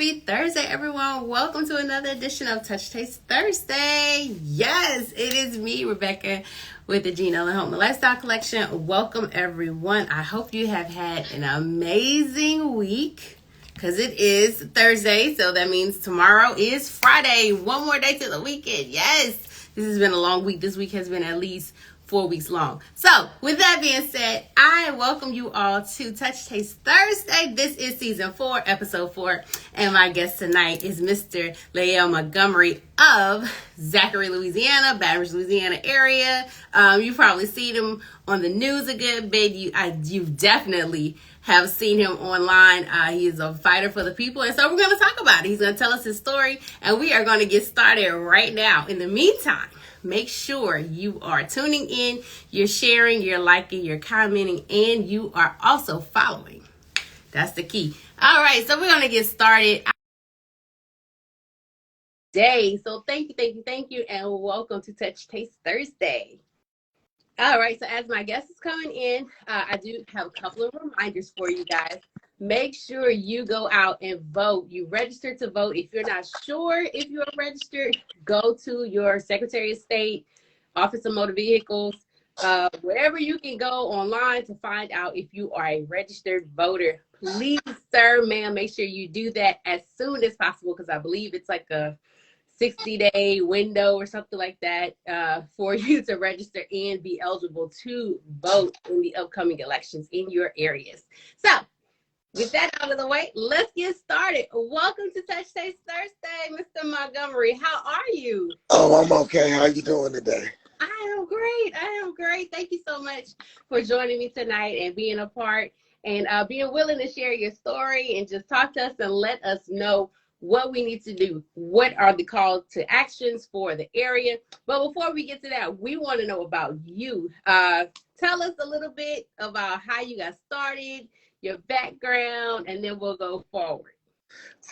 Happy Thursday, everyone. Welcome to another edition of Touch Taste Thursday. Yes, it is me, Rebecca, with the Gene Ellen Home and Lifestyle Collection. Welcome, everyone. I hope you have had an amazing week because it is Thursday, so that means tomorrow is Friday. One more day to the weekend. Yes, this has been a long week. This week has been at least 4 weeks long. So with that being said, I welcome you all to Touch Taste Thursday. This is season 4, episode 4. And my guest tonight is Mr. Lael Montgomery of Zachary, Louisiana, Baton Rouge, Louisiana area. You probably seen him on the news a good bit. You definitely have seen him online. He is a fighter for the people. And so we're going to talk about it. He's going to tell us his story. And we are going to get started right now. In the meantime, make sure you are tuning in, you're sharing, you're liking, you're commenting, and you are also following. That's the key. All right, so we're going to get started today. So thank you, and welcome to Touch Taste Thursday. All right, so as my guest is coming in, I do have a couple of reminders for you guys. Make sure you go out and vote. You register to vote. If you're not sure if you're registered, go to your Secretary of State, Office of Motor Vehicles, wherever you can go online to find out if you are a registered voter. Please, sir, ma'am, make sure you do that as soon as possible because I believe it's like a 60-day window or something like that for you to register and be eligible to vote in the upcoming elections in your areas. So, with that out of the way, let's get started. Welcome to Touch Taste Thursday, Mr. Montgomery. How are you? Oh, I'm okay. How you doing today? I am great. Thank you so much for joining me tonight and being a part and being willing to share your story and just talk to us and let us know what we need to do. What are the call to actions for the area? But before we get to that, we want to know about you. Tell us a little bit about how you got started, your background, and then we'll go forward.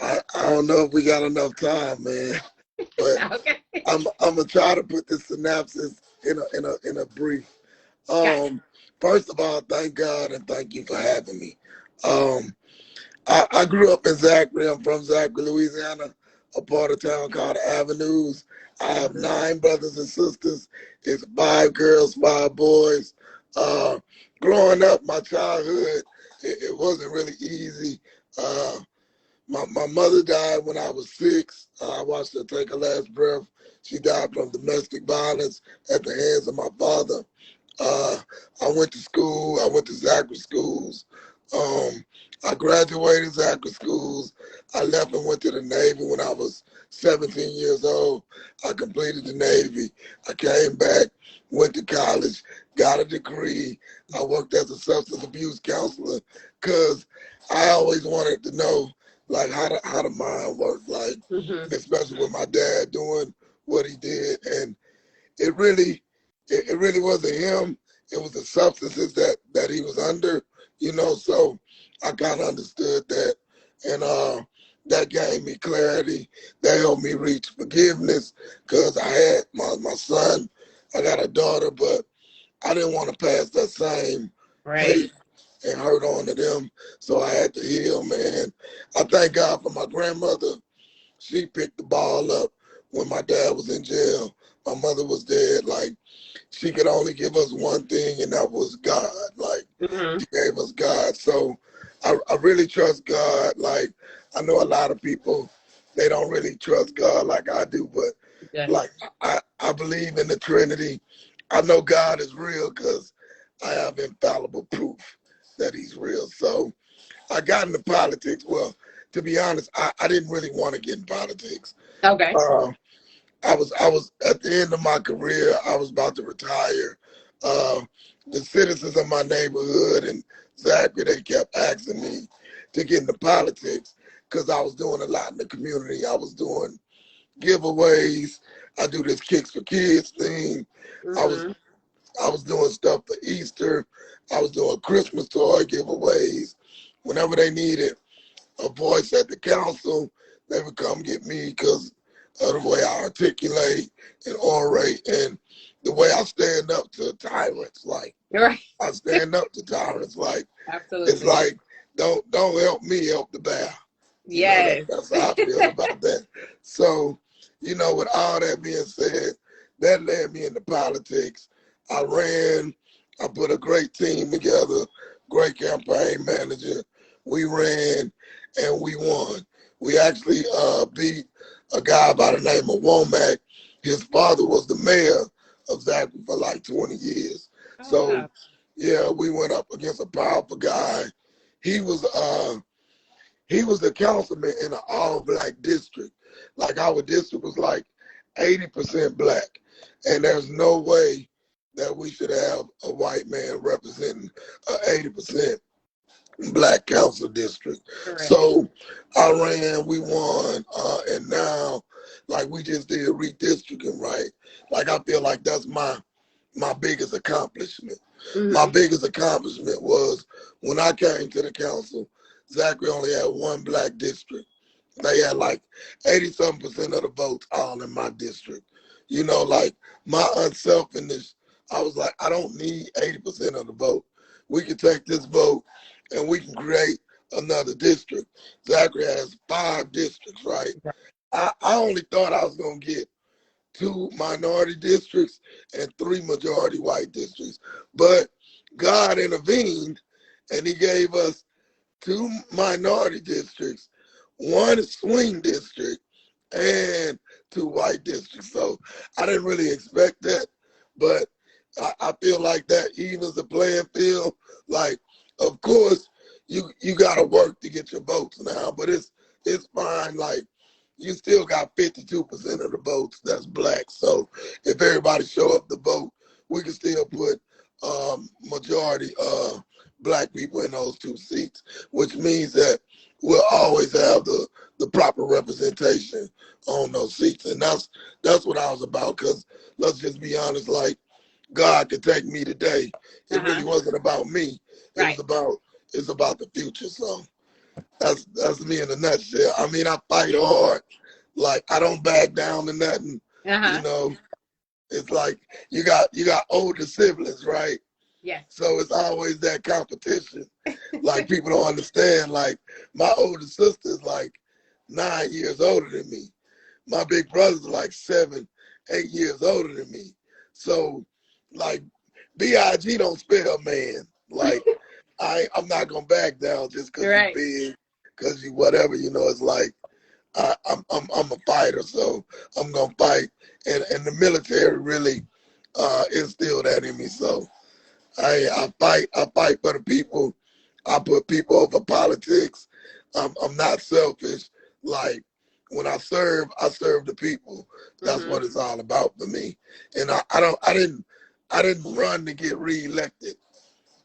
I don't know if we got enough time, man. But Okay. I'm gonna try to put this synopsis in a brief. First of all, thank God and thank you for having me. I grew up in Zachary. I'm from Zachary, Louisiana, a part of town called Avenues. I have 9 brothers and sisters. It's 5 girls, 5 boys. Growing up, my childhood, it wasn't really easy. My mother died when I was 6. I watched her take her last breath. She died from domestic violence at the hands of my father. I went to school. I went to Zachary schools. I graduated Zachary schools. I left and went to the Navy when I was 17 years old. I completed the Navy. I came back, went to college, got a degree. I worked as a substance abuse counselor because I always wanted to know like how the mind works, like especially with my dad doing what he did. And it really wasn't him. It was the substances that he was under, so I kind of understood that. And that gave me clarity. That helped me reach forgiveness because I had my son. I got a daughter, but I didn't want to pass that same hate and hurt on to them. So I had to heal, man. I thank God for my grandmother. She picked the ball up when my dad was in jail. My mother was dead. Like, she could only give us one thing, and that was God. Like, she gave us God. So I really trust God. Like, I know a lot of people, they don't really trust God like I do, but like I believe in the Trinity. I know God is real because I have infallible proof that he's real. So I got into politics. Well, to be honest, I didn't really want to get in politics. Okay. I was at the end of my career. I was about to retire. The citizens of my neighborhood and Zachary, they kept asking me to get into politics because I was doing a lot in the community. I was doing giveaways. I do this Kicks for Kids thing. I was doing stuff for Easter. I was doing Christmas toy giveaways. Whenever they needed a voice at the council, they would come get me because of the way I articulate and orate and the way I stand up to tyrants. Like, I stand up to tyrants. Like, absolutely. It's like, don't help me, help the bear. Yes. That's how I feel about that. So, with all that being said, that led me into politics. I ran, I put a great team together, great campaign manager. We ran and we won. We actually beat a guy by the name of Womack. His father was the mayor of Zachary for like 20 years. Oh, So, wow. yeah, we went up against a powerful guy. He was he was the councilman in an all-black district. Like our district was like 80% black, and there's no way that we should have a white man representing a 80% black council district. Correct. So I ran, we won, and now like we just did redistricting, right? Like I feel like that's my biggest accomplishment. My biggest accomplishment was when I came to the council, Zachary only had one black district. They had like 80-something% of the votes all in my district. Like my unselfishness, I was like, I don't need 80% of the vote. We can take this vote and we can create another district. Zachary has 5 districts, right? I only thought I was going to get 2 minority districts and 3 majority white districts. But God intervened and he gave us 2 minority districts, 1 swing district, and 2 white districts. So I didn't really expect that, but I feel like that evens the playing field. Like, of course, you gotta work to get your votes now, but it's fine. Like, you still got 52% of the votes that's black. So if everybody show up to vote, we can still put majority black people in those 2 seats, which means that we'll always have the proper representation on those seats. And that's what I was about, because let's just be honest, like God could take me today. It really wasn't about me. Right. It's about the future. So that's me in a nutshell. I mean, I fight hard. Like I don't back down to nothing. It's like you got older siblings, right? Yes. So it's always that competition. Like people don't understand. Like my older sister is like 9 years older than me. My big brother's like 7, 8 years older than me. So like BIG don't spell man. Like I'm not gonna back down just because you're big, because you whatever. It's like I'm a fighter, so I'm gonna fight. And the military really instilled that in me. So I fight for the people. I put people over politics. I'm not selfish. Like when I serve the people. That's what it's all about for me. And I didn't run to get reelected.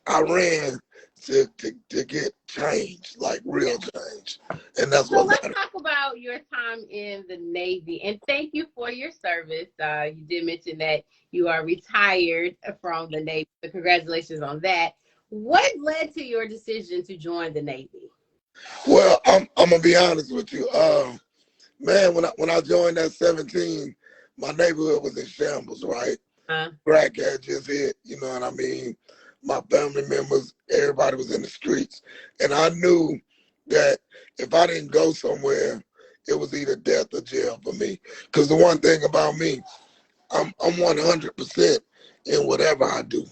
I ran to get change, like real change. And that's So what let's matters. talk about your time in the Navy, and thank you for your service. You did mention that you are retired from the Navy, so congratulations on that. What led to your decision to join the Navy? Well, I'm gonna be honest with you. Man, when I joined at 17, my neighborhood was in shambles, right? Crack had just hit, you know what I mean? My family members, everybody was in the streets. And I knew that if I didn't go somewhere, it was either death or jail for me. Because the one thing about me, I'm 100% in whatever I do.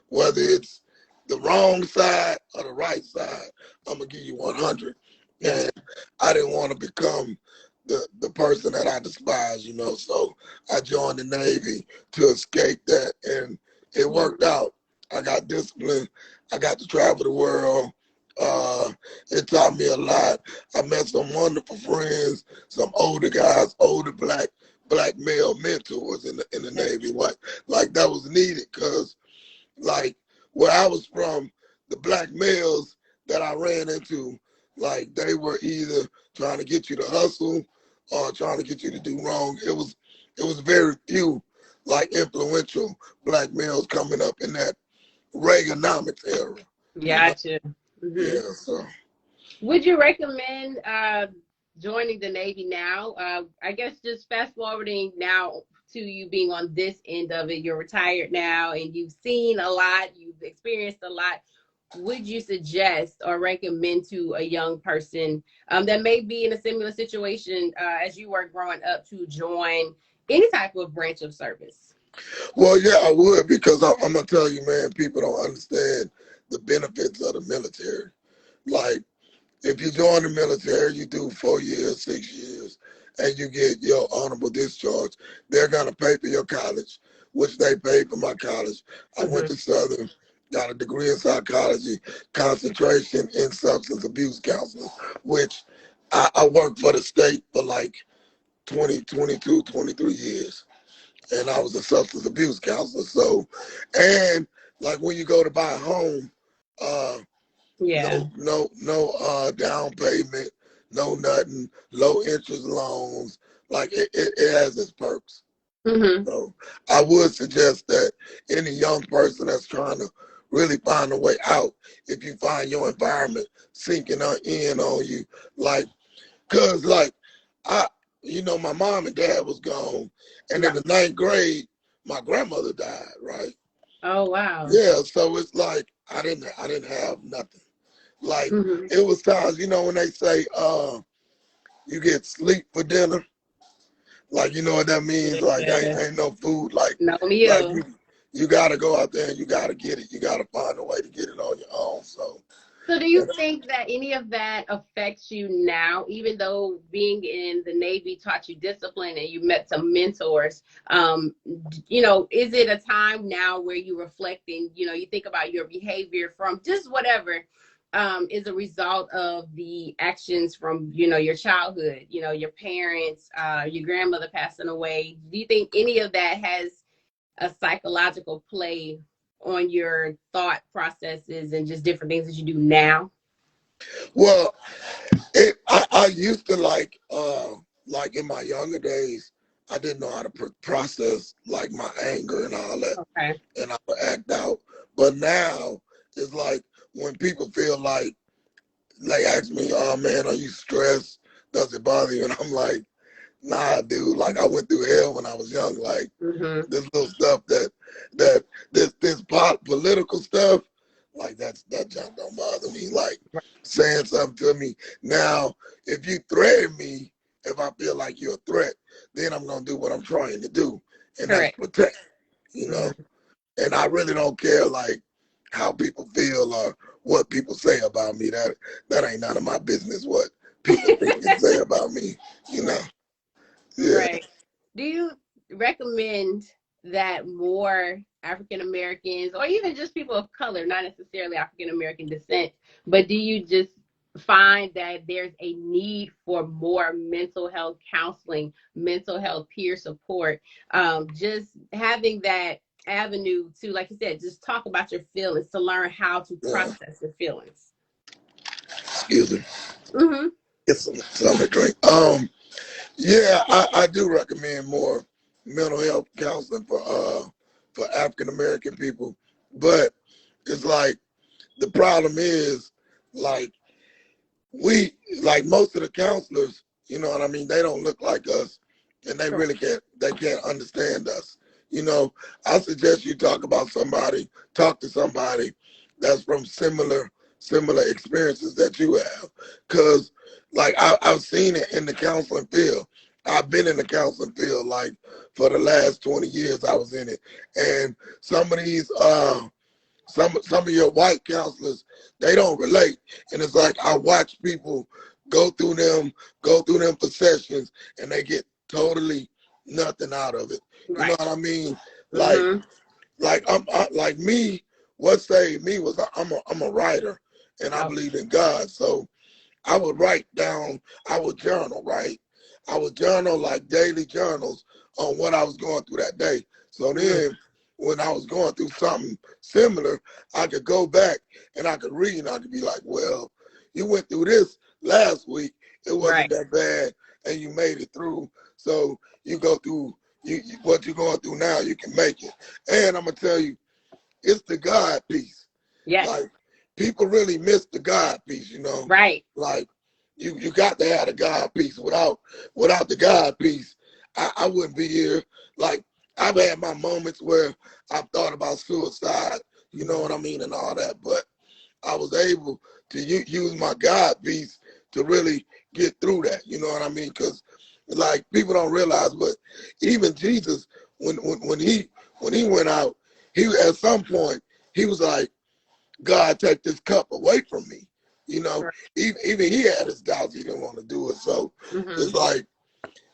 Whether it's the wrong side or the right side, I'm going to give you 100. And I didn't want to become the person that I despise, So I joined the Navy to escape that, and it worked out. I got disciplined. I got to travel the world. It taught me a lot. I met some wonderful friends, some older guys, older black male mentors in the Navy. Like that was needed, because like where I was from, the black males that I ran into, like they were either trying to get you to hustle or trying to get you to do wrong. It was very few like influential black males coming up in that Reaganomics era. Gotcha. Yeah, so. Would you recommend joining the Navy now? I guess just fast forwarding now to you being on this end of it. You're retired now and you've seen a lot, you've experienced a lot. would you suggest or recommend to a young person that may be in a similar situation as you were growing up to join any type of branch of service? Well, yeah, I would, because I'm gonna tell you, man, people don't understand the benefits of the military. Like, if you join the military, you do 4 years, 6 years, and you get your honorable discharge. They're gonna pay for your college, which they paid for my college. I went Mm-hmm. to Southern, got a degree in psychology, concentration in substance abuse counseling, which I worked for the state for like 20, 22, 23 years. And I was a substance abuse counselor. So, and like when you go to buy a home, uh, Yeah. no down payment, no nothing, low interest loans. Like it has its perks. Mm-hmm. So I would suggest that any young person that's trying to really find a way out, if you find your environment sinking in on you, like, cause like I, my mom and dad was gone, and in Right. the ninth grade, my grandmother died. Right? Oh, wow. Yeah. So it's like I didn't have nothing. Like, Mm-hmm. it was times, when they say you get sleep for dinner, like, you know what that means? Like, Yeah. ain't no food. Like No, like you. you gotta go out there and you gotta get it. You gotta find a way to get it on your own. So, So, do you and, think that any of that affects you now, even though being in the Navy taught you discipline and you met some mentors? Is it a time now where you reflecting, you think about your behavior from just whatever is a result of the actions from, your childhood, your parents, your grandmother passing away? Do you think any of that has a psychological play on your thought processes and just different things that you do now? well, I used to like in my younger days, I didn't know how to process like my anger and all that, Okay. and I would act out. But now it's like when people feel like they ask me, "Oh man, are you stressed? Does it bother you?" And I'm like, "Nah, dude. Like, I went through hell when I was young. Like, Mm-hmm. this little stuff that this political stuff, like, that junk don't bother me. Like, Right. saying something to me. Now, if you threaten me, if I feel like you're a threat, then I'm gonna do what I'm trying to do, and that's Correct. protect. You know, Mm-hmm. and I really don't care like how people feel or what people say about me. That ain't none of my business. What people think and say about me. You know. Yeah. Right. Do you recommend that more African Americans, or even just people of color, not necessarily African American descent, but do you just find that there's a need for more mental health counseling, mental health peer support, just having that avenue to, like you said, just talk about your feelings, to learn how to Yeah. process your feelings? Excuse me. Mm-hmm. Get something to drink. Yeah, I do recommend more mental health counseling for African American people, but it's like the problem is like we like most of the counselors, you know what I mean, they don't look like us, and they Correct. really can't understand us. You know, I suggest you talk to somebody that's from similar experiences that you have, because like I've seen it in the counseling field. I've been in the counseling field like for the last 20 years. I was in it, and some of these some of your white counselors, they don't relate. And it's like I watch people go through them for sessions, and they get totally nothing out of it. You know Right. what I mean? Like Mm-hmm. like me, what saved me was I'm a writer, and I Okay. believe in God. So I would write down, I would journal, right? I would journal like daily journals on what I was going through that day. So Mm-hmm. then when I was going through something similar, I could go back and I could read and I could be like, well, you went through this last week. It wasn't Right. that bad and you made it through. So you go through what you're going through now, you can make it. And I'm going to tell you, it's the God piece. Yes. Like, people really miss the God piece, you know. Right. Like, you got to have the God piece. Without the God piece, I wouldn't be here. Like, I've had my moments where I've thought about suicide, you know what I mean, and all that. But I was able to use my God piece to really get through that. You know what I mean? Because like people don't realize, but even Jesus, when he went out, he at some point he was like, God, take this cup away from me. You know, Right. even he had his doubts. He didn't want to do it. So it's like,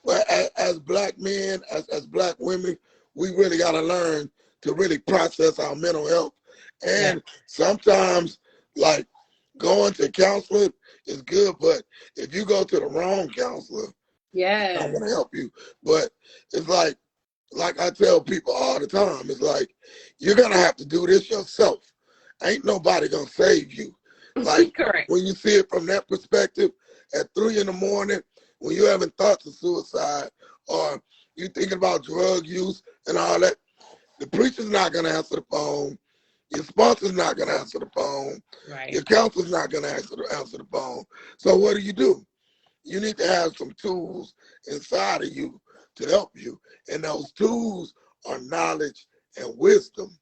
well, as black men, as black women, we really got to learn to really process our mental health. And sometimes, like, going to counseling is good, but if you go to the wrong counselor, it's not going to help you. But it's like I tell people all the time, it's like, you're going to have to do this yourself. Ain't nobody going to save you. Like, Correct. when you see it from that perspective, at 3 in the morning, when you're having thoughts of suicide or you're thinking about drug use and all that, the preacher's not going to answer the phone. Your sponsor's not going to answer the phone. Right. Your counselor's not going to answer the phone. So what do? You need to have some tools inside of you to help you. And those tools are knowledge and wisdom.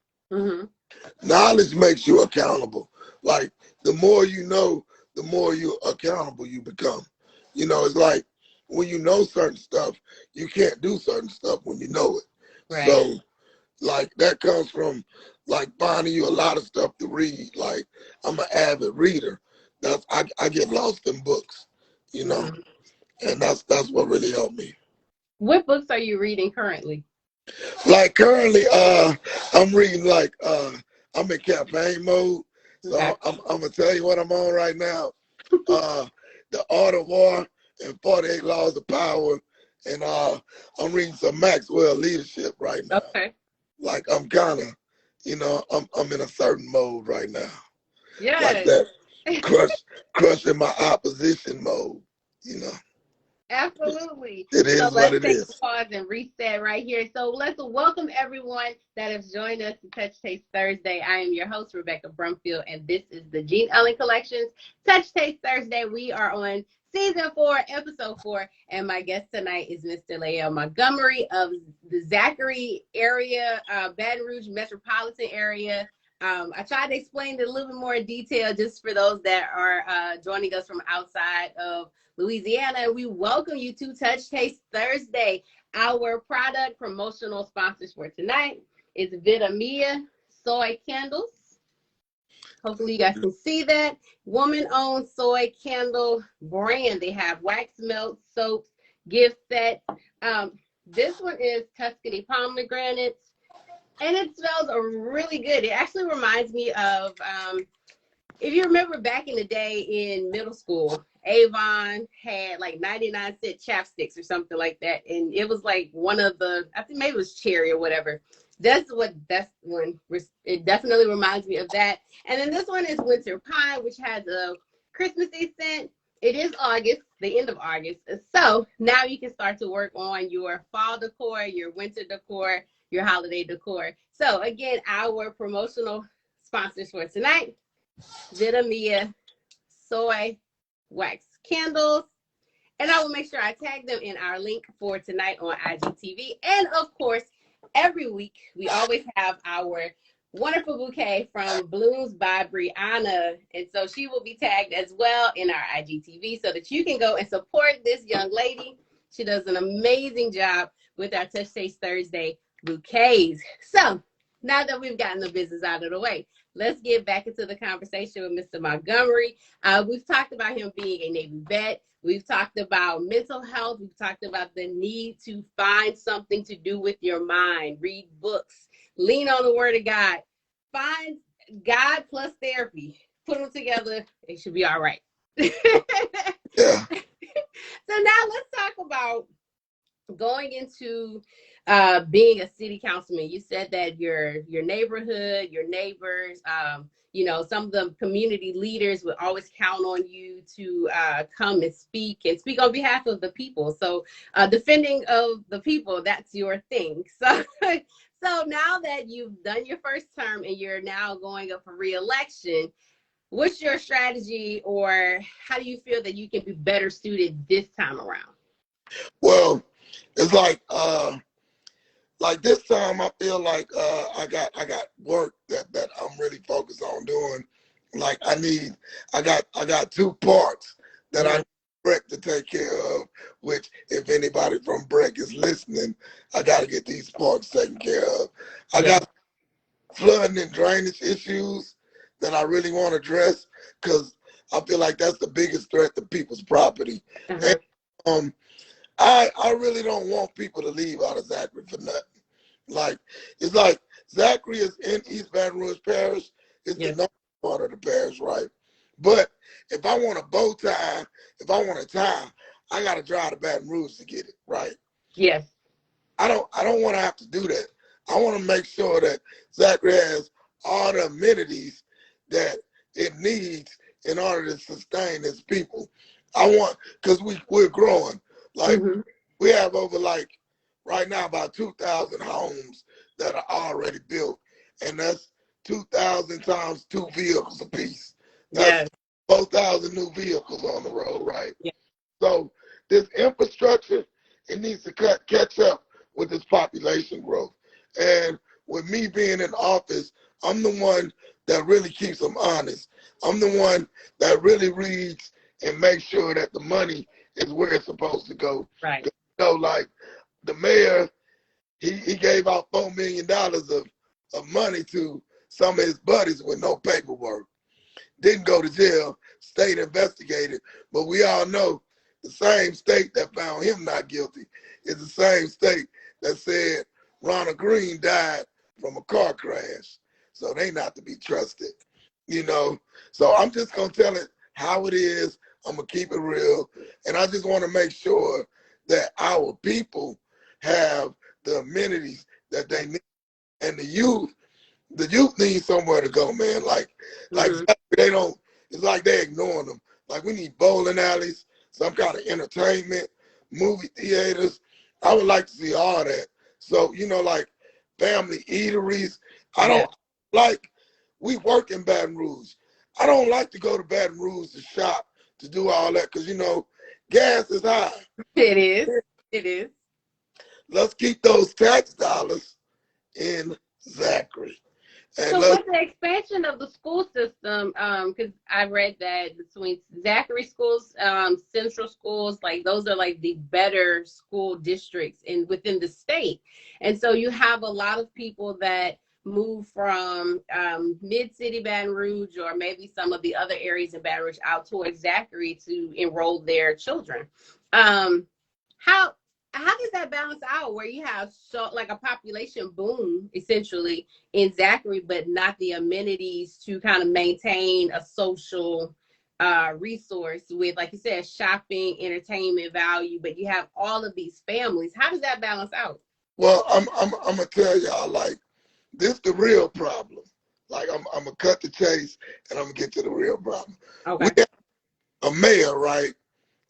Knowledge makes you accountable. Like, the more you know, the more you accountable you become. You know, it's like when you know certain stuff, you can't do certain stuff when you know it. Right. So, like, that comes from, like, finding you a lot of stuff to read. Like, I'm an avid reader. I get lost in books, you know, and that's what really helped me. What books are you reading currently? Like, currently, I'm reading, like, I'm in campaign mode. So I'm gonna tell you what I'm on right now. The Art of War and 48 Laws of Power, and I'm reading some Maxwell leadership right now. Okay. Like, I'm kind of, you know, I'm in a certain mode right now. Yeah. Like that crushing my opposition mode, you know. Absolutely. It is what it is. Let's take a pause and reset right here. So let's welcome everyone that has joined us to Touch Taste Thursday. I am your host, Rebecca Brumfield, and this is the Gene Ellen Collections Touch Taste Thursday. We are on season 4, episode 4, and my guest tonight is Mr. Lael Montgomery of the Zachary area, Baton Rouge metropolitan area. I tried to explain it a little bit more in detail just for those that are joining us from outside of Louisiana. We welcome you to Touch Taste Thursday. Our product promotional sponsors for tonight is Vita soy candles. Hopefully you guys can see that. Woman-owned soy candle brand. They have wax melt, soaps, gift sets. This one is Tuscany pomegranates, and it smells really good. It actually reminds me of, if you remember back in the day in middle school, Avon had like 99-cent chapsticks or something like that. And it was like one of the, I think maybe it was cherry or whatever. That's one. It definitely reminds me of that. And then this one is Winter Pine, which has a Christmassy scent. It is August, the end of August. So now you can start to work on your fall decor, your winter decor, your holiday decor. So again, our promotional sponsors for tonight, Vita soy wax candles, and I will make sure I tag them in our link for tonight on IGTV. And of course, every week we always have our wonderful bouquet from Blooms by Brianna, and so she will be tagged as well in our IGTV so that you can go and support this young lady. She does an amazing job with our Touch Taste Thursday bouquets. So now that we've gotten the business out of the way, let's get back into the conversation with Mr. Montgomery. We've talked about him being a Navy vet. We've talked about mental health. We've talked about the need to find something to do with your mind, read books, lean on the word of God, find God plus therapy, put them together. It should be all right. Yeah. So now let's talk about going into being a city councilman. You said that your neighborhood, your neighbors, you know, some of the community leaders would always count on you to come and speak on behalf of the people. So defending of the people, that's your thing. So so now that you've done your first term and you're now going up for re-election, what's your strategy, or how do you feel that you can be better suited this time around? Well, it's like this time I feel like I got work that I'm really focused on doing, Like I got two parks that I need Breck to take care of, which if anybody from Breck is listening, I got to get these parks taken care of. I got flooding and drainage issues that I really want to address because I feel like that's the biggest threat to people's property. And I really don't want people to leave out of Zachary for nothing. Like, it's like Zachary is in East Baton Rouge Parish. It's the north part of the parish, right? But if I want a bow tie, if I want a tie, I got to drive to Baton Rouge to get it, right? Yes. I don't want to have to do that. I want to make sure that Zachary has all the amenities that it needs in order to sustain its people. I want, because we're growing. Like, we have over, like, right now about 2,000 homes that are already built. And that's 2,000 times 2 vehicles apiece. That's 4,000 new vehicles on the road, right? Yeah. So this infrastructure, it needs to catch up with this population growth. And with me being in office, I'm the one that really keeps them honest. I'm the one that really reads and makes sure that the money is where it's supposed to go. Right. You know, like the mayor, he gave out $4 million of money to some of his buddies with no paperwork. Didn't go to jail, state investigated, but we all know the same state that found him not guilty is the same state that said Ronald Green died from a car crash. So they not to be trusted, you know. So I'm just gonna tell it how it is. I'm gonna keep it real. And I just wanna make sure that our people have the amenities that they need. And the youth need somewhere to go, man. Like they don't, it's like they're ignoring them. Like we need bowling alleys, some kind of entertainment, movie theaters. I would like to see all that. So, you know, like family eateries. I don't like, we work in Baton Rouge. I don't like to go to Baton Rouge to shop, to do all that, because, you know, gas is high. It is. It is. Let's keep those tax dollars in Zachary. And so with the expansion of the school system, because I read that between Zachary schools, central schools, like those are like the better school districts within the state. And so you have a lot of people that move from mid-city Baton Rouge or maybe some of the other areas in Baton Rouge out towards Zachary to enroll their children. How does that balance out where you have like a population boom essentially in Zachary, but not the amenities to kind of maintain a social resource with, like you said, shopping, entertainment value, but you have all of these families. How does that balance out? Well, I'm gonna tell y'all, like, this the real problem. Like I'm gonna cut the chase and I'm gonna get to the real problem. Okay. We have a mayor, right,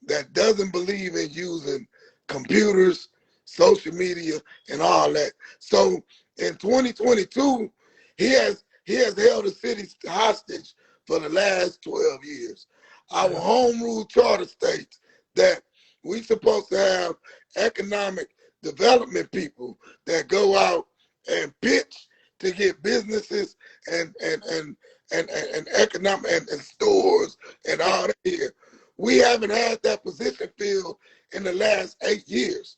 that doesn't believe in using computers, social media, and all that. So in 2022, he has held the city hostage for the last 12 years. Our home rule charter states that we're supposed to have economic development people that go out and pitch to get businesses and economic and stores and all that here. We haven't had that position filled in the last 8 years.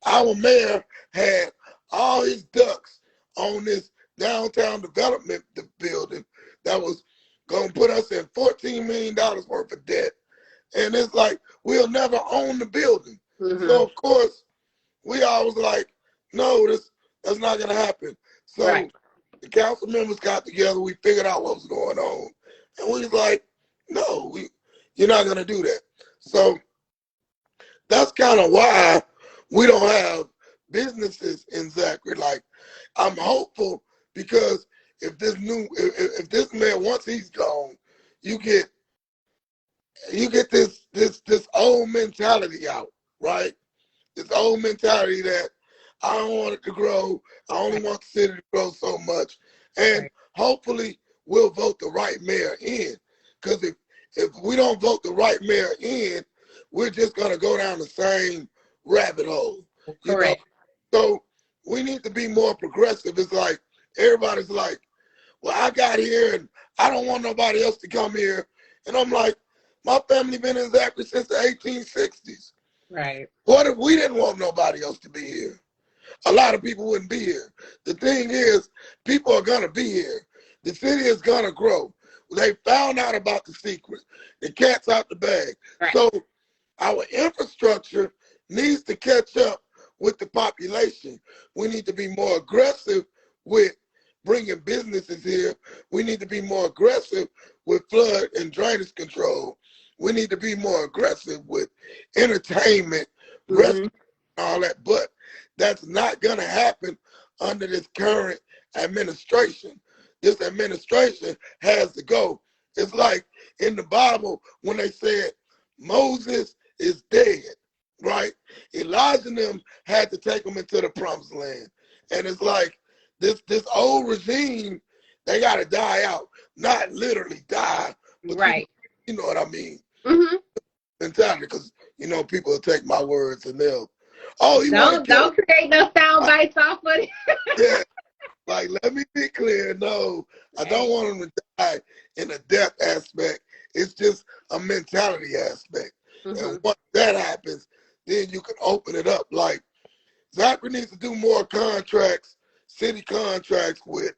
Our mayor had all his ducks on this downtown development building that was going to put us in $14 million worth of debt. And it's like, we'll never own the building. So, of course, we always like, no, that's not going to happen. So the council members got together, we figured out what was going on. And we was like, no, you're not going to do that. So that's kind of why we don't have businesses in Zachary. Like, I'm hopeful because if this man, once he's gone, you get this old mentality out, right? This old mentality that I don't want it to grow. I only want the city to grow so much. And hopefully we'll vote the right mayor in. Because if we don't vote the right mayor in, we're just going to go down the same rabbit hole. Correct. You know? So we need to be more progressive. It's like, everybody's like, well, I got here and I don't want nobody else to come here. And I'm like, my family been in Zachary since the 1860s. Right. What if we didn't want nobody else to be here? A lot of people wouldn't be here. The thing is, people are going to be here. The city is going to grow. They found out about the secret. The cat's out the bag. Right. So our infrastructure needs to catch up with the population. We need to be more aggressive with bringing businesses here. We need to be more aggressive with flood and drainage control. We need to be more aggressive with entertainment, restaurants, all that. But that's not going to happen under this current administration. This administration has to go. It's like in the Bible when they said Moses is dead, right? Elijah and them had to take them into the promised land. And it's like this old regime, they got to die out. Not literally die, but right. You know what I mean? Mm-hmm. Mentality, because, you know, people will take my words and they'll, don't create no sound bites off of it. Yeah. Like, let me be clear. No, I don't want them to die in a death aspect. It's just a mentality aspect. And once that happens, then you can open it up. Like, Zachary needs to do more contracts, city contracts with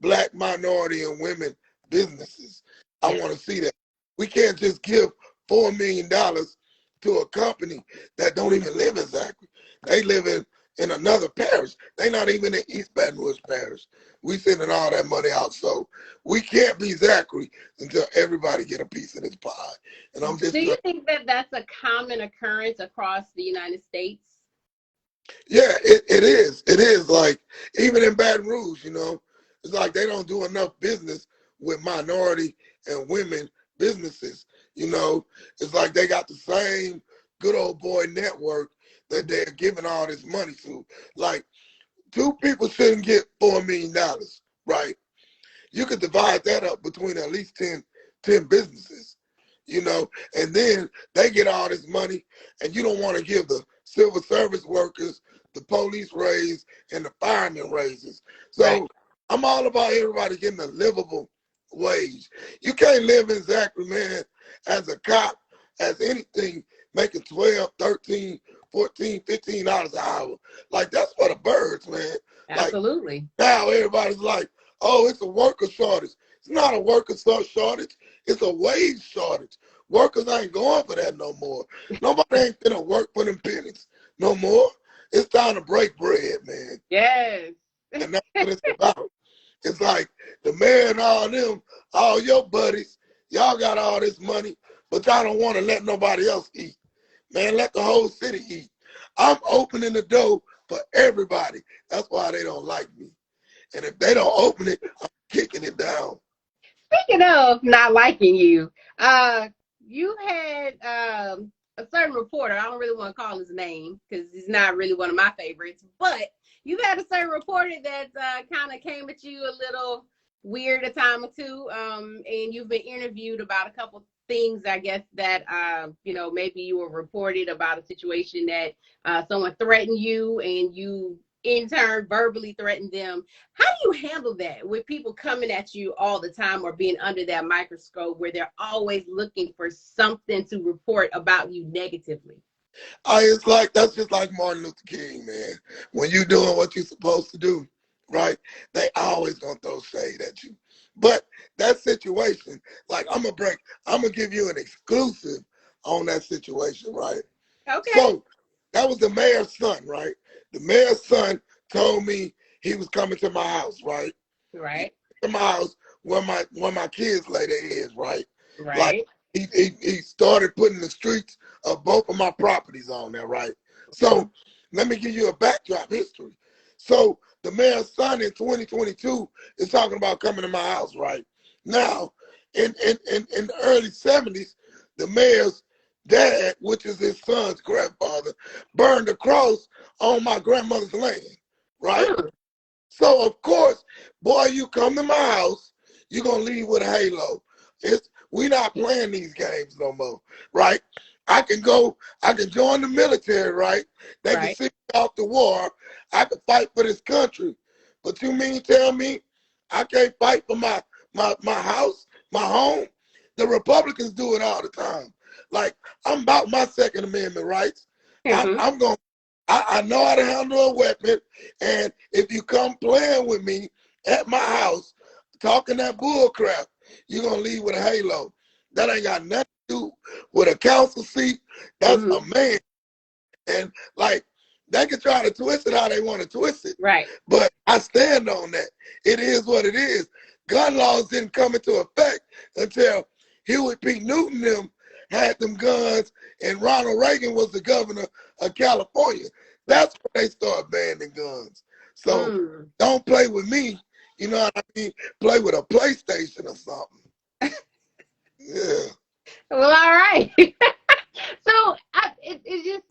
Black, minority, and women businesses. I want to see that. We can't just give $4 million to a company that don't even live in Zachary. They live in another parish. They're not even in East Baton Rouge Parish. We sending all that money out. So we can't be Zachary until everybody get a piece of this pie. And I'm just. Do you think that that's a common occurrence across the United States? Yeah, it is. It is. Like, even in Baton Rouge, you know, it's like they don't do enough business with minority and women businesses. You know, it's like they got the same good old boy network that they're giving all this money to. Like, two people shouldn't get $4 million, right? You could divide that up between at least 10 businesses, you know, and then they get all this money, and you don't want to give the civil service workers the police raise and the firemen raises. So I'm all about everybody getting a livable wage. You can't live in Zachary, man, as a cop, as anything, making 12, 13, 14, $15 an hour. Like, that's for the birds, man. Absolutely. Like, now everybody's like, oh, it's a worker shortage. It's not a worker shortage. It's a wage shortage. Workers ain't going for that no more. Nobody ain't gonna work for them pennies no more. It's time to break bread, man. Yes. And that's what it's about. It's like the mayor and all them, all your buddies, y'all got all this money, but y'all don't want to let nobody else eat. Man, let the whole city eat. I'm opening the door for everybody. That's why they don't like me. And if they don't open it, I'm kicking it down. Speaking of not liking you, you had a certain reporter. I don't really want to call his name because he's not really one of my favorites, but you had a certain reporter that kind of came at you a little weird a time or two, and you've been interviewed about a couple things, I guess, that maybe you were reported about a situation that someone threatened you, and you in turn verbally threatened them. How do you handle that with people coming at you all the time, or being under that microscope where they're always looking for something to report about you negatively? It's like, that's just like Martin Luther King, man. When you're doing what you're supposed to do, right? They always gonna throw shade at you. But that situation, like, I'm gonna give you an exclusive on that situation, right? Okay. So that was the mayor's son, right? The mayor's son told me he was coming to my house, right? Right. To my house where my kids lay their heads, right? Right. Like, he started putting the streets of both of my properties on there, right? So let me give you a backdrop history. So the mayor's son in 2022 is talking about coming to my house, right? Now, in the early 70s, the mayor's dad, which is his son's grandfather, burned a cross on my grandmother's land, right? So, of course, boy, you come to my house, you're going to leave with a halo. We not playing these games no more, right? I can join the military, right? They can see me off the war. I can fight for this country. But you mean tell me I can't fight for my house, my home. The Republicans do it all the time. Like, I'm about my Second Amendment rights. I'm going. I know how to handle a weapon, and if you come playing with me at my house, talking that bull crap, you're gonna leave with a halo. That ain't got nothing to do with a council seat. That's a man. And like, they can try to twist it how they want to twist it. Right. But I stand on that. It is what it is. Gun laws didn't come into effect until Huey P. Newton them had them guns and Ronald Reagan was the governor of California. That's when they start banning guns. So don't play with me. You know what I mean? Play with a PlayStation or something. Yeah. Well, all right. So it's just,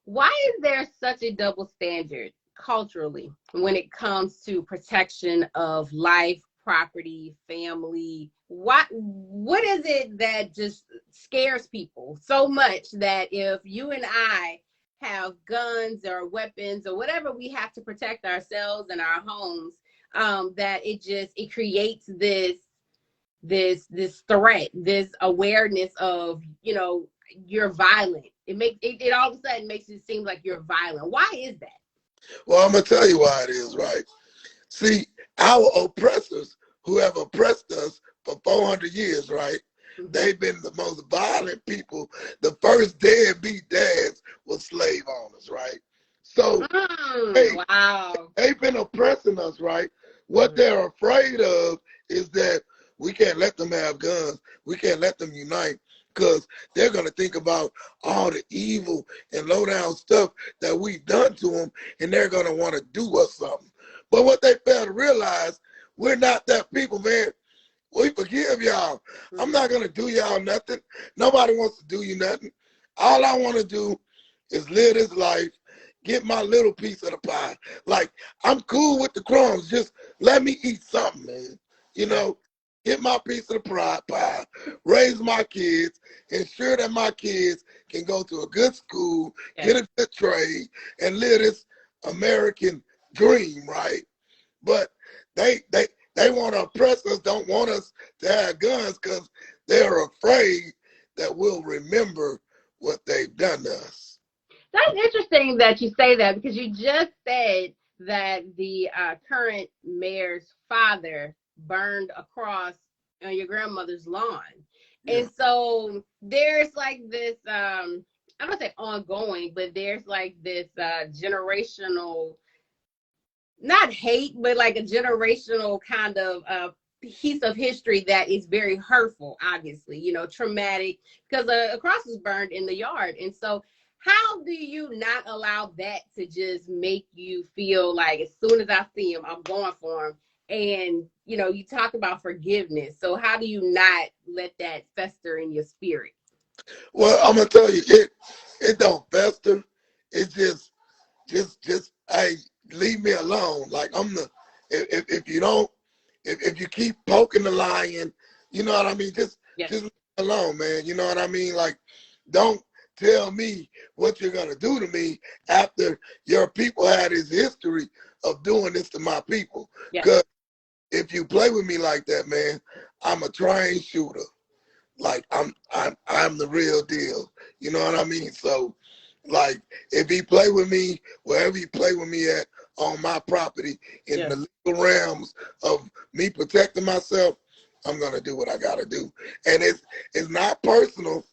why is there such a double standard culturally when it comes to protection of life, property, family? What is it that just scares people so much that if you and I have guns or weapons or whatever we have to protect ourselves and our homes, that it creates this threat, this awareness of, you're violent. It all of a sudden makes it seem like you're violent. Why is that? Well, I'm gonna tell you why it is, right? See, our oppressors who have oppressed us for 400 years, right? They've been the most violent people. The first deadbeat dads were slave owners, right? So they've been oppressing us, right? What they're afraid of is that we can't let them have guns. We can't let them unite, because they're going to think about all the evil and low down stuff that we've done to them, and they're going to want to do us something. But what they fail to realize, we're not that people, man. We forgive y'all. I'm not going to do y'all nothing. Nobody wants to do you nothing. All I want to do is live this life, get my little piece of the pie. Like, I'm cool with the crumbs. Just let me eat something, man. You know, get my piece of the pie, raise my kids, ensure that my kids can go to a good school, get a good trade, and live this American dream, right? But they want to oppress us, don't want us to have guns, because they're afraid that we'll remember what they've done to us. That's interesting that you say that, because you just said that the current mayor's father burned across your grandmother's lawn. Yeah. And so there's like this, I don't want to say ongoing, but there's like this generational, not hate, but like a generational kind of piece of history that is very hurtful, obviously, traumatic, because a cross was burned in the yard. And so how do you not allow that to just make you feel like, as soon as I see him, I'm going for him? And, you talk about forgiveness. So how do you not let that fester in your spirit? Well, I'm going to tell you, it don't fester. It's just, hey, leave me alone. Like, if you keep poking the lion, you know what I mean? Just leave me alone, man. You know what I mean? Like, don't tell me what you're going to do to me after your people had this history of doing this to my people. Because if you play with me like that, man, I'm a trained shooter. Like, I'm the real deal. You know what I mean? So, like, if he play with me, wherever he play with me at on my property, in the legal realms of me protecting myself, I'm gonna do what I gotta do. And it's not personal.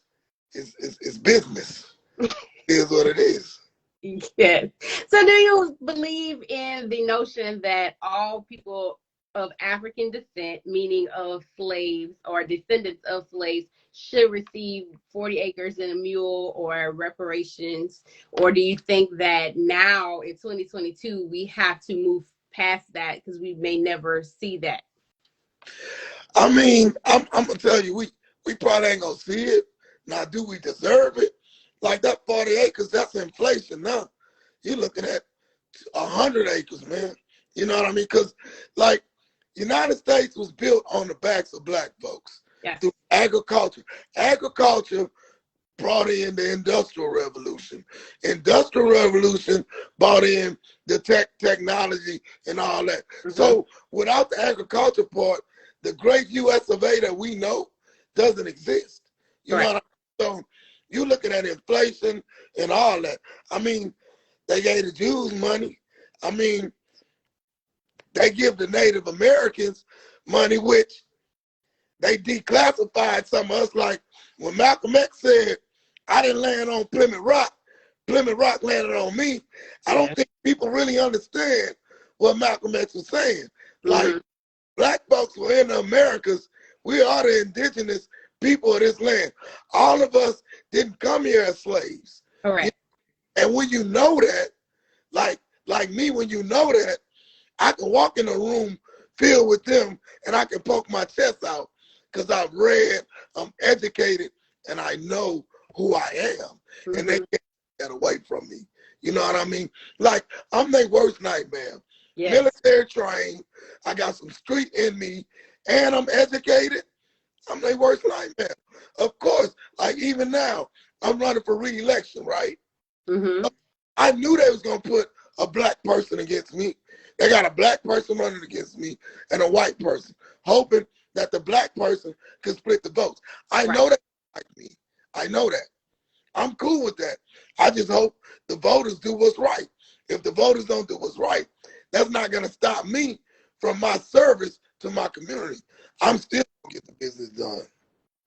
It's business. It is what it is. Yes. So do you believe in the notion that all people of African descent, meaning of slaves or descendants of slaves, should receive 40 acres and a mule or reparations? Or do you think that now in 2022 we have to move past that because we may never see that? I mean, I'm gonna tell you, we probably ain't gonna see it. Now, do we deserve it? Like, that 40 acres, that's inflation now. You're looking at 100 acres, man. You know what I mean? Because, like, United States was built on the backs of black folks through agriculture. Agriculture brought in the Industrial Revolution. Industrial Revolution brought in the technology and all that. So without the agriculture part, the great US of A that we know doesn't exist. You know what I mean? So you're looking at inflation and all that. I mean, they gave the Jews money. I mean, they give the Native Americans money, which they declassified some of us. Like when Malcolm X said, I didn't land on Plymouth Rock landed on me. I don't think people really understand what Malcolm X was saying. Like, black folks were in the Americas. We are the indigenous people of this land. All of us didn't come here as slaves. Correct. And when you know that, like me, when you know that, I can walk in a room filled with them and I can poke my chest out because I've read, I'm educated, and I know who I am. And they can't get that away from me. You know what I mean? Like, I'm their worst nightmare. Yes. Military trained, I got some street in me, and I'm educated. I'm their worst nightmare. Of course, like even now, I'm running for re-election, right? I knew they was going to put a black person against me. They got a black person running against me and a white person, hoping that the black person can split the votes. I know that like me. I know that. I'm cool with that. I just hope the voters do what's right. If the voters don't do what's right, that's not going to stop me from my service to my community. I'm still going to get the business done.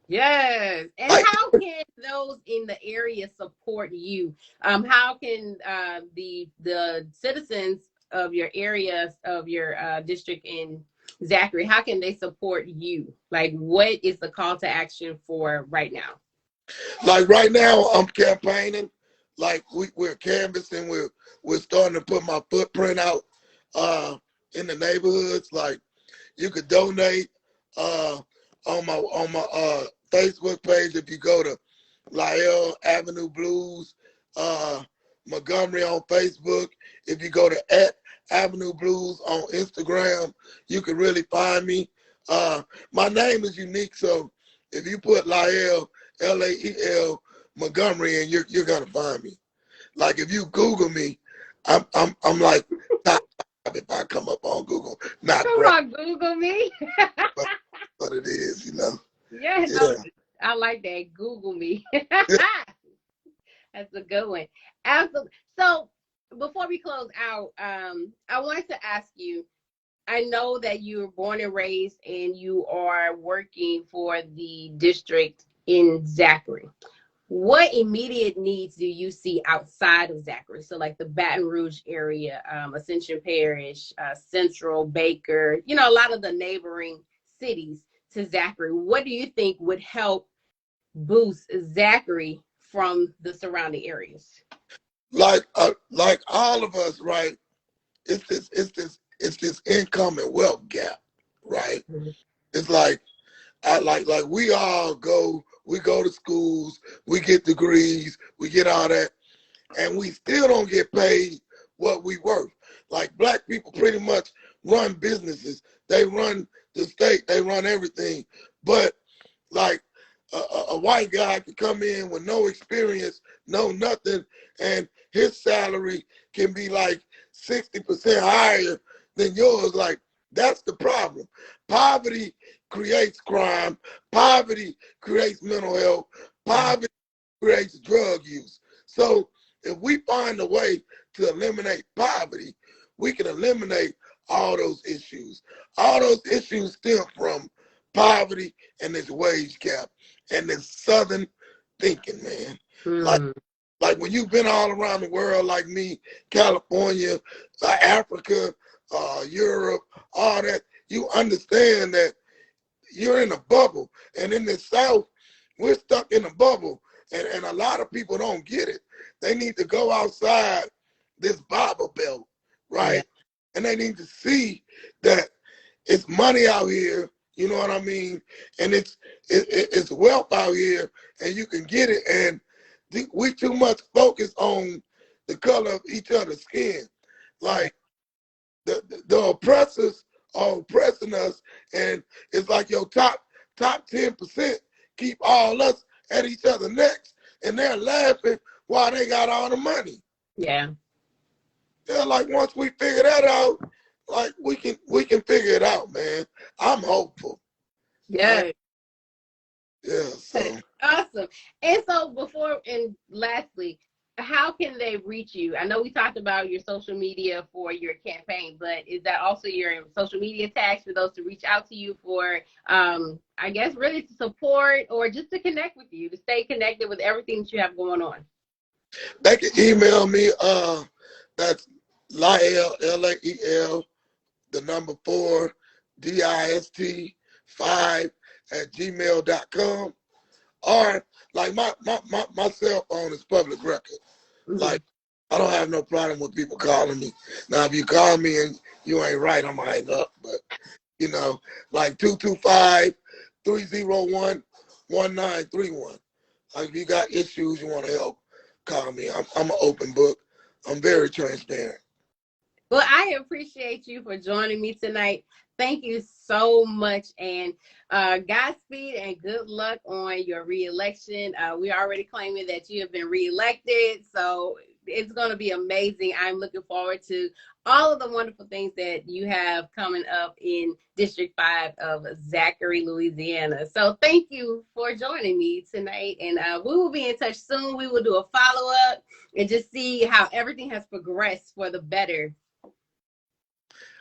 Yes. And how can those in the area support you? How can the citizens of your area, of your district in Zachary, how can they support you? Like, what is the call to action for right now? Like right now, I'm campaigning. Like we're canvassing. We're starting to put my footprint out in the neighborhoods. Like you could donate on my Facebook page if you go to Lael Avenue Blues Montgomery on Facebook. If you go to @Avenue Blues on Instagram, you can really find me. My name is unique, so if you put Lael Lael Montgomery and you're gonna find me. Like if you Google me, I'm like top if I come up on Google. Not come on, Google me. but it is, you know. Yeah. No, I like that. Google me. That's a good one. Absolutely. So before we close out, I wanted to ask you, I know that you were born and raised and you are working for the district in Zachary. What immediate needs do you see outside of Zachary? So like the Baton Rouge area, Ascension Parish, Central, Baker, you know, a lot of the neighboring cities to Zachary. What do you think would help boost Zachary from the surrounding areas? Like all of us, right? It's this income and wealth gap, right? It's like we all go to schools, we get degrees, we get all that, and we still don't get paid what we worth. Like black people pretty much run businesses, they run the state, they run everything, but like a white guy could come in with no experience, no nothing, and his salary can be like 60% higher than yours. Like, that's the problem. Poverty creates crime. Poverty creates mental health. Poverty creates drug use. So if we find a way to eliminate poverty, we can eliminate all those issues. All those issues stem from poverty and this wage gap and this Southern thinking, man. Like when you've been all around the world like me, California, Africa, Europe, all that, you understand that you're in a bubble. And in the South, we're stuck in a bubble. And a lot of people don't get it. They need to go outside this Bible belt, right? Yeah. And they need to see that it's money out here, you know what I mean? And it's wealth out here, and you can get it. And we too much focus on the color of each other's skin. Like the oppressors are oppressing us, and it's like your top 10% keep all us at each other's necks, and they're laughing while they got all the money. Yeah. Yeah, like once we figure that out, like we can figure it out, man. I'm hopeful. Yeah. Yeah, so Awesome. And so lastly, how can they reach you? I know we talked about your social media for your campaign, but is that also your social media tags for those to reach out to you for, I guess, really to support or just to connect with you, to stay connected with everything that you have going on? they can email me. That's Lael, Lael, the number 4, DIST 5 at gmail.com. Or like my cell phone is public record. Mm-hmm. Like I don't have no problem with people calling me. Now if you call me and you ain't right, I'm gonna hang up. But you know, like 225-301-1931. Like if you got issues you want to help, call me. I'm an open book. I'm very transparent. Well, I appreciate you for joining me tonight. Thank you so much, and Godspeed and good luck on your reelection. We're already claiming that you have been reelected, so it's going to be amazing. I'm looking forward to all of the wonderful things that you have coming up in District 5 of Zachary, Louisiana. So thank you for joining me tonight, and we will be in touch soon. We will do a follow-up and just see how everything has progressed for the better.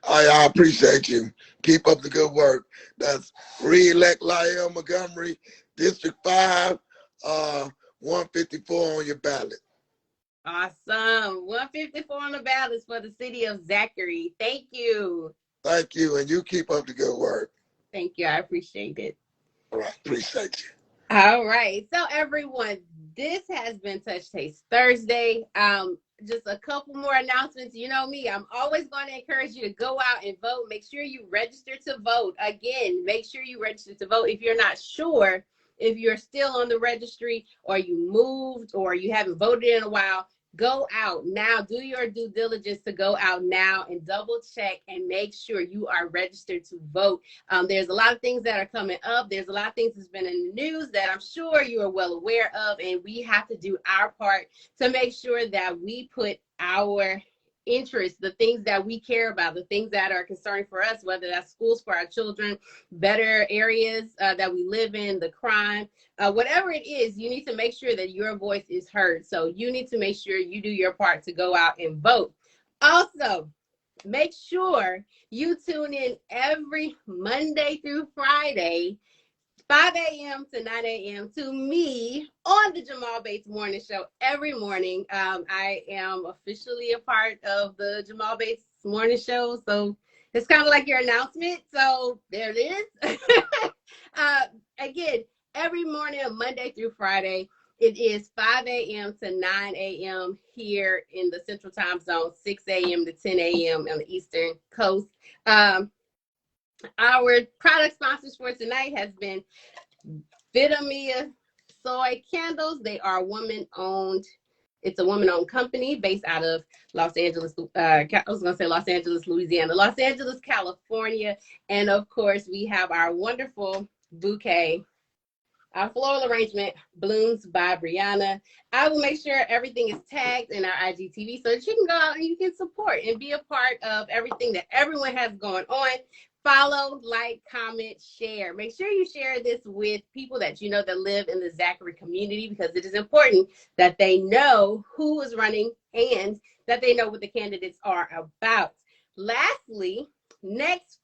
I appreciate you. Keep up the good work. That's re-elect Lael Montgomery, District 5, 154 on your ballot. Awesome. 154 on the ballot for the city of Zachary. Thank you. Thank you, and you keep up the good work. Thank you. I appreciate it. All right, appreciate you. All right. So everyone, this has been Touch Taste Thursday. Just a couple more announcements. You know me, I'm always going to encourage you to go out and vote. Make sure you register to vote. Again, make sure you register to vote. If you're not sure if you're still on the registry or you moved or you haven't voted in a while, go out now. Do your due diligence to go out now and double check and make sure you are registered to vote. There's a lot of things that are coming up. There's a lot of things that's been in the news that I'm sure you are well aware of, and we have to do our part to make sure that we put our interests, the things that we care about, the things that are concerning for us, whether that's schools for our children, better areas that we live in, the crime, whatever it is, you need to make sure that your voice is heard. So you need to make sure you do your part to go out and vote. Also, make sure you tune in every Monday through Friday, 5 a.m. to 9 a.m. to me on the Jamal Bates Morning Show every morning. I am officially a part of the Jamal Bates Morning Show, so it's kind of like your announcement. So there it is. Again, every morning, Monday through Friday, it is 5 a.m. to 9 a.m. here in the Central Time Zone, 6 a.m. to 10 a.m. on the Eastern Coast. Our product sponsors for tonight has been Vita soy candles. They are woman-owned. It's a woman-owned company based out of Los Angeles. I was going to say Los Angeles, Louisiana, Los Angeles, California. And of course, we have our wonderful bouquet, our floral arrangement, Blooms by Brianna. I will make sure everything is tagged in our IGTV so that you can go out and you can support and be a part of everything that everyone has going on. Follow, like, comment, share. Make sure you share this with people that you know that live in the Zachary community, because it is important that they know who is running and that they know what the candidates are about. Lastly, next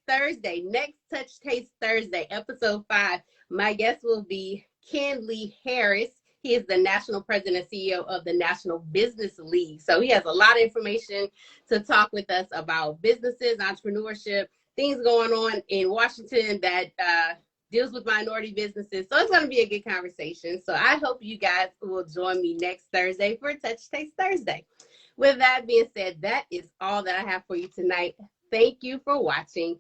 Thursday, next Touch Taste Thursday, episode 5, my guest will be Ken Lee Harris. He is the national president and CEO of the National Business League. So he has a lot of information to talk with us about businesses, entrepreneurship, things going on in Washington that deals with minority businesses. So it's going to be a good conversation. So I hope you guys will join me next Thursday for Touch Taste Thursday. With that being said, that is all that I have for you tonight. Thank you for watching.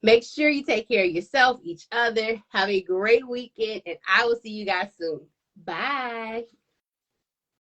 Make sure you take care of yourself, each other. Have a great weekend, and I will see you guys soon. Bye.